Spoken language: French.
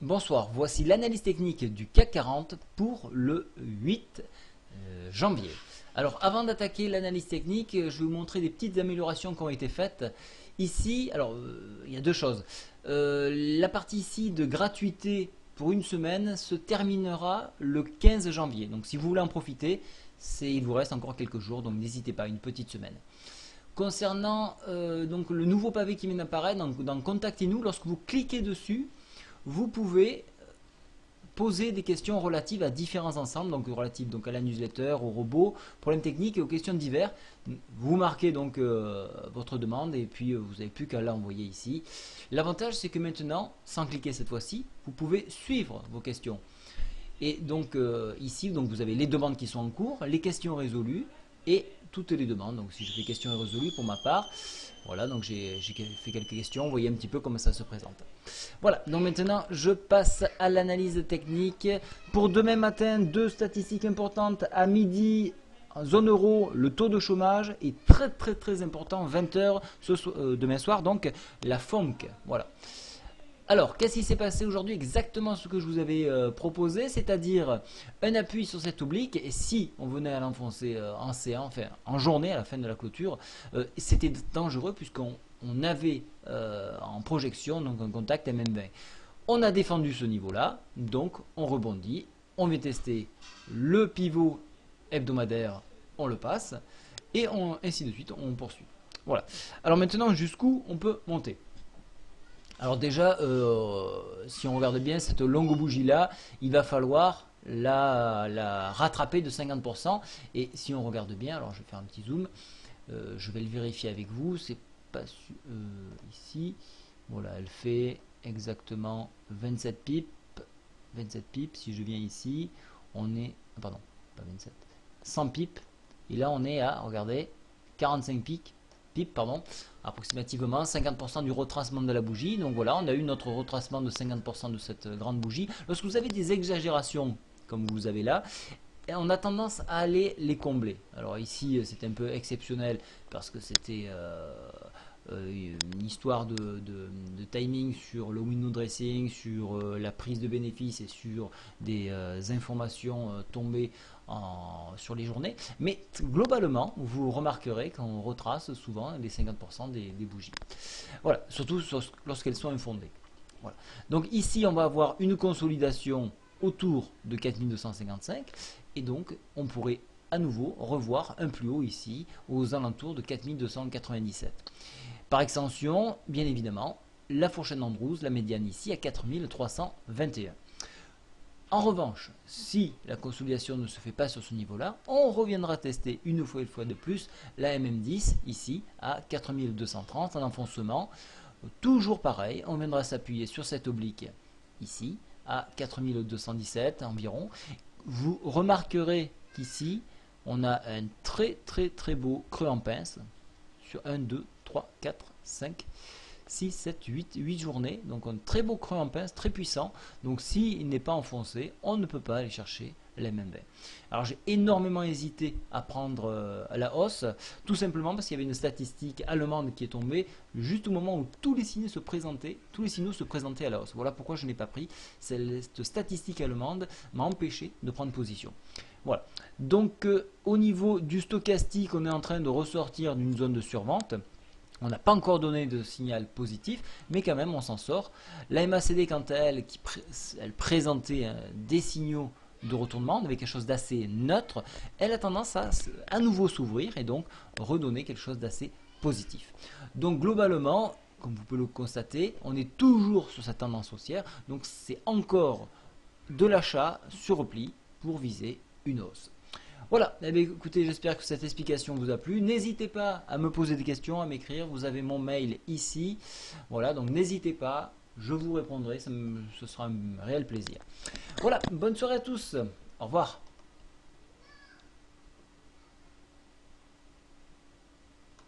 Bonsoir, voici l'analyse technique du CAC 40 pour le 8 janvier. Alors avant d'attaquer l'analyse technique, je vais vous montrer des petites améliorations qui ont été faites. Ici, il y a deux choses. La partie ici de gratuité pour une semaine se terminera le 15 janvier. Donc si vous voulez en profiter, il vous reste encore quelques jours, donc n'hésitez pas, une petite semaine. Concernant donc le nouveau pavé qui vient d'apparaître, dans Contactez-nous, lorsque vous cliquez dessus, vous pouvez poser des questions relatives à différents ensembles, donc relatives à la newsletter, au robot, problèmes techniques et aux questions divers. Vous marquez donc votre demande et puis vous n'avez plus qu'à l'envoyer ici. L'avantage c'est que maintenant, sans cliquer cette fois-ci, vous pouvez suivre vos questions. Et donc ici, vous avez les demandes qui sont en cours, les questions résolues et toutes les demandes. Donc si je fais questions résolues pour ma part, voilà, donc j'ai fait quelques questions, vous voyez un petit peu comment ça se présente. Voilà, donc maintenant je passe à l'analyse technique. Pour demain matin, deux statistiques importantes. À midi, zone euro, le taux de chômage est très important, 20h demain soir, donc la FOMC. Voilà. Alors, qu'est-ce qui s'est passé aujourd'hui? Exactement ce que je vous avais proposé, c'est-à-dire un appui sur cette oblique, et si on venait à l'enfoncer en séance, enfin en journée à la fin de la clôture, c'était dangereux puisqu'on avait en projection donc un contact MM20. On a défendu ce niveau-là, donc on rebondit, on vient tester le pivot hebdomadaire, on le passe, et ainsi de suite, on poursuit. Voilà. Alors maintenant, jusqu'où on peut monter? Alors déjà, si on regarde bien cette longue bougie là, il va falloir la rattraper de 50%. Et si on regarde bien, alors je vais faire un petit zoom, je vais le vérifier avec vous, c'est pas ici, voilà, elle fait exactement 27 pips. 27 pips, si je viens ici, on est, pardon, pas 27, 100 pips, et là on est à, regardez, 45 pips, pardon, approximativement 50% du retracement de la bougie. Donc voilà, on a eu notre retracement de 50% de cette grande bougie. Lorsque vous avez des exagérations, comme vous avez là, on a tendance à aller les combler. Alors ici, c'est un peu exceptionnel parce que c'était une histoire de timing sur le window dressing, sur la prise de bénéfices et sur des informations tombées sur les journées. Mais globalement, vous remarquerez qu'on retrace souvent les 50% des bougies. Voilà, surtout lorsqu'elles sont infondées. Voilà. Donc ici, on va avoir une consolidation autour de 4255 et donc on pourrait à nouveau revoir un plus haut ici aux alentours de 4297. Par extension, bien évidemment, la fourchette d'Andrews, la médiane ici à 4321. En revanche, si la consolidation ne se fait pas sur ce niveau-là, on reviendra tester une fois de plus la MM10 ici à 4230 en enfoncement. Toujours pareil, on viendra s'appuyer sur cette oblique ici à 4217 environ. Vous remarquerez qu'ici, on a un très beau creux en pince sur 1, 2, 3, 4, 5, 6, 7, 8 journées. Donc un très beau creux en pince, très puissant. Donc s'il n'est pas enfoncé, on ne peut pas aller chercher les MM20. Alors j'ai énormément hésité à prendre la hausse, tout simplement parce qu'il y avait une statistique allemande qui est tombée juste au moment où tous les signaux se présentaient, à la hausse. Voilà pourquoi je n'ai pas pris. Cette statistique allemande m'a empêché de prendre position. Voilà. Donc au niveau du stochastique, on est en train de ressortir d'une zone de survente. On n'a pas encore donné de signal positif, mais quand même on s'en sort. La MACD quant à elle, elle présentait des signaux de retournement, avec quelque chose d'assez neutre, elle a tendance à nouveau s'ouvrir et donc redonner quelque chose d'assez positif. Donc globalement, comme vous pouvez le constater, on est toujours sur cette tendance haussière, donc c'est encore de l'achat sur repli pour viser une hausse. Voilà, eh bien, écoutez, j'espère que cette explication vous a plu. N'hésitez pas à me poser des questions, à m'écrire. Vous avez mon mail ici. Voilà, donc n'hésitez pas, je vous répondrai, ce sera un réel plaisir. Voilà, bonne soirée à tous. Au revoir.